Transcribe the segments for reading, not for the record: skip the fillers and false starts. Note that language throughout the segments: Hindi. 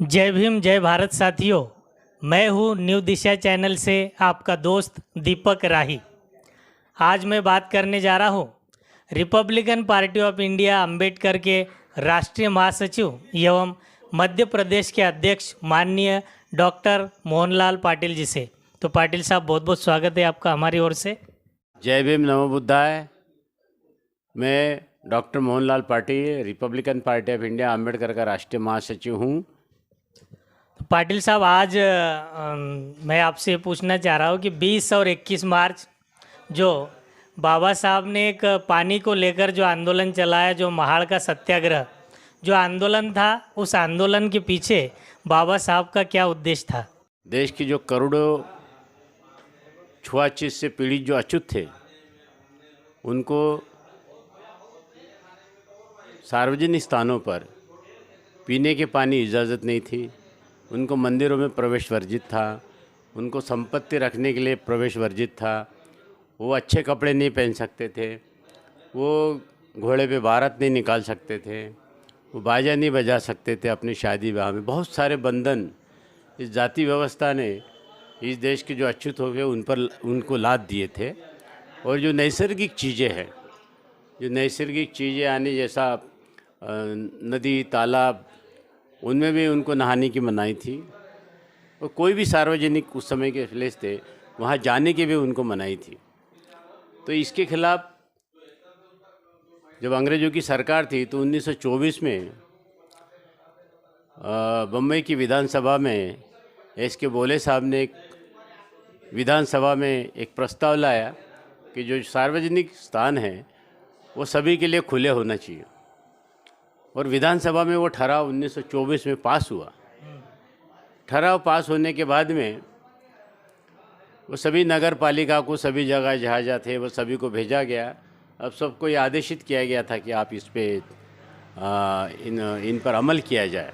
जय भीम जय भारत साथियों। मैं हूँ न्यू दिशा चैनल से आपका दोस्त दीपक राही। आज मैं बात करने जा रहा हूँ Republican party of India Ambedkar के राष्ट्रीय महासचिव एवं मध्य प्रदेश के अध्यक्ष माननीय डॉक्टर मोहनलाल पाटिल जी से। तो पाटिल साहब, बहुत बहुत स्वागत है आपका हमारी ओर से। जय भीम नमो बुद्धाय। मैं doctor Mohanlal Patil Republican party of India Ambedkar का राष्ट्रीय महासचिव हूँ। तो पाटिल साहब, आज मैं आपसे ये पूछना चाह रहा हूँ कि 20 और 21 मार्च जो बाबा साहब ने एक पानी को लेकर जो आंदोलन चलाया, जो महाड़ का सत्याग्रह जो आंदोलन था, उस आंदोलन के पीछे बाबा साहब का क्या उद्देश्य था? देश की जो करोड़ों छुआछूत से पीड़ित जो अछूत थे, उनको सार्वजनिक स्थानों पर पीने के पानी इजाज़त नहीं थी। उनको मंदिरों में प्रवेश वर्जित था। उनको संपत्ति रखने के लिए प्रवेश वर्जित था। वो अच्छे कपड़े नहीं पहन सकते थे। वो घोड़े पे बारात नहीं निकाल सकते थे। वो बाजा नहीं बजा सकते थे अपनी शादी ब्याह में। बहुत सारे बंधन इस जाति व्यवस्था ने इस देश के जो अछूत हो गए उन पर उनको लाद दिए थे। और जो नैसर्गिक चीज़ें हैं, जो नैसर्गिक चीज़ें यानी जैसा नदी तालाब, उनमें भी उनको नहाने की मनाही थी। और कोई भी सार्वजनिक उस समय के प्लेस थे, वहाँ जाने की भी उनको मनाही थी। तो इसके खिलाफ जब अंग्रेज़ों की सरकार थी तो 1924 में बम्बई की विधानसभा में एस के बोले साहब ने एक विधानसभा में एक प्रस्ताव लाया कि जो सार्वजनिक स्थान हैं वो सभी के लिए खुले होना चाहिए। और विधानसभा में वो ठराव 1924 में पास हुआ। ठराव पास होने के बाद में वो सभी नगर पालिका को, सभी जगह जहाँ जहाँ थे वो सभी को भेजा गया। अब सबको ये आदेशित किया गया था कि आप इस पे इन पर अमल किया जाए।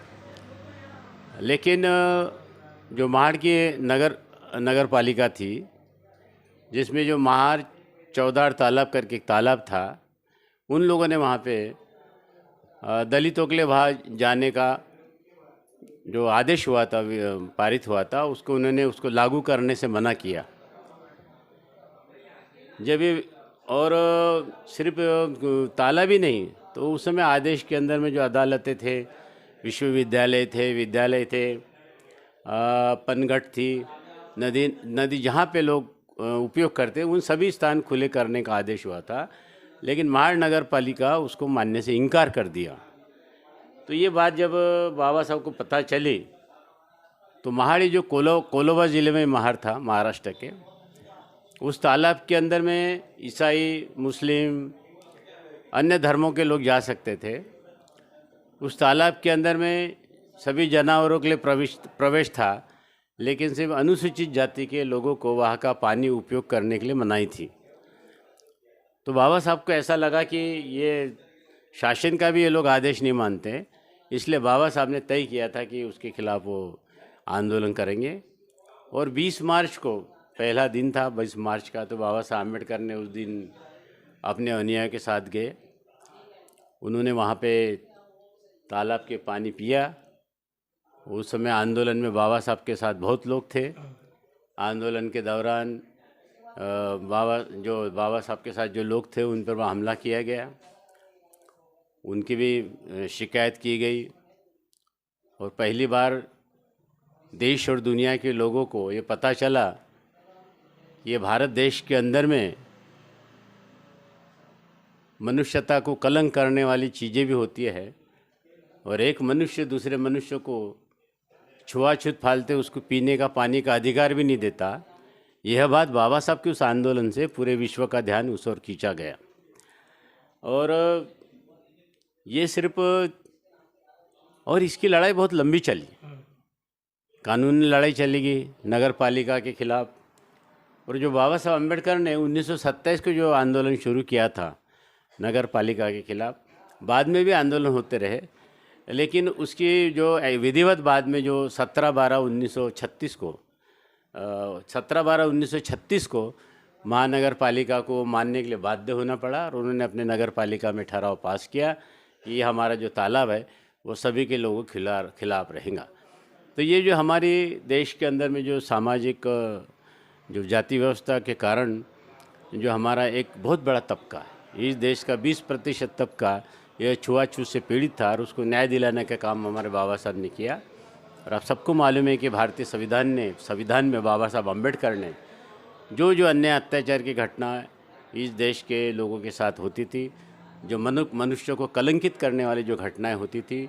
लेकिन जो महाड़ की नगर पालिका थी, जिसमें जो महाड़ चौदार तालाब करके एक तालाब था, उन लोगों ने वहाँ पे दलितों के लिए वहाँ जाने का जो आदेश हुआ था, पारित हुआ था, उसको उन्होंने उसको लागू करने से मना किया। जब ये और सिर्फ तालाब ही नहीं, तो उस समय आदेश के अंदर में जो अदालतें थे, विद्यालय थे, पनघट थी, नदी जहाँ पे लोग उपयोग करते, उन सभी स्थान खुले करने का आदेश हुआ था। लेकिन महाड़ नगर पालिका उसको मानने से इनकार कर दिया। तो ये बात जब बाबा साहब को पता चली तो महाड़ी जो कोलोबा ज़िले में महाड़ था, महाराष्ट्र के, उस तालाब के अंदर में ईसाई, मुस्लिम, अन्य धर्मों के लोग जा सकते थे। उस तालाब के अंदर में सभी जानवरों के लिए प्रवेश था, लेकिन सिर्फ अनुसूचित जाति के लोगों को वहाँ का पानी उपयोग करने के लिए मनाही थी। तो बाबा साहब को ऐसा लगा कि ये शासन का भी ये लोग आदेश नहीं मानते, इसलिए बाबा साहब ने तय किया था कि उसके खिलाफ़ वो आंदोलन करेंगे। और 20 मार्च को पहला दिन था, 20 मार्च का, तो बाबा साहब अम्बेडकर ने उस दिन अपने अनुयायियों के साथ गए। उन्होंने वहाँ पे तालाब के पानी पिया। उस समय आंदोलन में बाबा साहब के साथ बहुत लोग थे। आंदोलन के दौरान बाबा साहब के साथ जो लोग थे उन पर वहाँ हमला किया गया, उनकी भी शिकायत की गई। और पहली बार देश और दुनिया के लोगों को ये पता चला ये भारत देश के अंदर में मनुष्यता को कलंक करने वाली चीज़ें भी होती है, और एक मनुष्य दूसरे मनुष्य को छुआछूत फालते उसको पीने का पानी का अधिकार भी नहीं देता। यह बात बाबा साहब के उस आंदोलन से पूरे विश्व का ध्यान उस ओर खींचा गया। और ये सिर्फ, और इसकी लड़ाई बहुत लंबी चली, कानूनी लड़ाई चलेगी नगर पालिका के खिलाफ। और जो बाबा साहब अम्बेडकर ने 1927 को जो आंदोलन शुरू किया था नगर पालिका के खिलाफ, बाद में भी आंदोलन होते रहे, लेकिन उसकी जो विधिवत बाद में जो 17/12/1936 को महानगर पालिका को मानने के लिए बाध्य होना पड़ा। और उन्होंने अपने नगर पालिका में ठराव पास किया कि ये हमारा जो तालाब है वो सभी के लोगों के खिलाफ रहेगा। तो ये जो हमारी देश के अंदर में जो सामाजिक जो जाति व्यवस्था के कारण जो हमारा एक बहुत बड़ा तबका है, इस देश का 20% तबका यह छुआछूत से पीड़ित था और उसको न्याय दिलाने का काम हमारे बाबा साहब ने किया। और आप सबको मालूम है कि भारतीय संविधान में बाबा साहब अम्बेडकर ने जो जो अन्य अत्याचार की घटना इस देश के लोगों के साथ होती थी, जो मनुष्य को कलंकित करने वाली जो घटनाएं होती थी,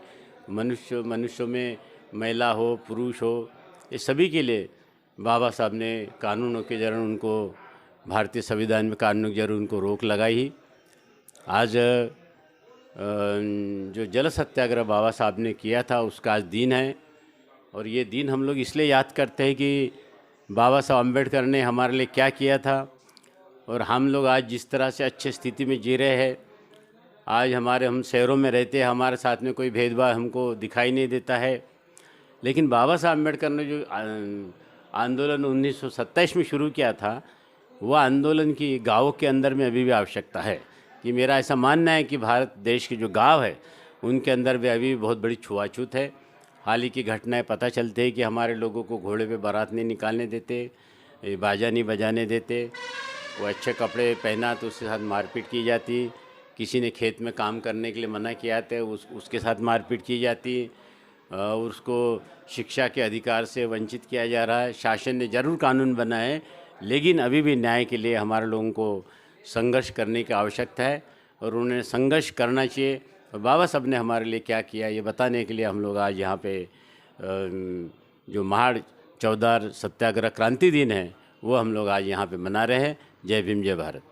मनुष्यों में महिला हो पुरुष हो, ये सभी के लिए बाबा साहब ने कानूनों के जरिए उनको भारतीय संविधान में कानूनों के जरिए उनको रोक लगाई ही। आज जो जल सत्याग्रह बाबा साहब ने किया था उसका आज दिन है, और ये दिन हम लोग इसलिए याद करते हैं कि बाबा साहब अम्बेडकर ने हमारे लिए क्या किया था, और हम लोग आज जिस तरह से अच्छी स्थिति में जी रहे हैं। आज हम शहरों में रहते हैं, हमारे साथ में कोई भेदभाव हमको दिखाई नहीं देता है, लेकिन बाबा साहब अम्बेडकर ने जो आंदोलन 1927 में शुरू किया था, वह आंदोलन की गाँवों के अंदर में अभी भी आवश्यकता है। कि मेरा ऐसा मानना है कि भारत देश के जो गांव है उनके अंदर भी अभी बहुत बड़ी छुआछूत है। हाल ही की घटनाएं पता चलते हैं कि हमारे लोगों को घोड़े पे बारात नहीं निकालने देते, बाजा नहीं बजाने देते, वो अच्छे कपड़े पहना तो उसके साथ मारपीट की जाती, किसी ने खेत में काम करने के लिए मना किया तो उसके साथ मारपीट की जाती, और उसको शिक्षा के अधिकार से वंचित किया जा रहा है। शासन ने ज़रूर कानून बनाए, लेकिन अभी भी न्याय के लिए हमारे लोगों को संघर्ष करने की आवश्यकता है, और उन्हें संघर्ष करना चाहिए। और बाबा साहब ने हमारे लिए क्या किया ये बताने के लिए हम लोग आज यहाँ पे जो महाड़ चौदार सत्याग्रह क्रांति दिन है वो हम लोग आज यहाँ पे मना रहे हैं। जय भीम, जय भारत।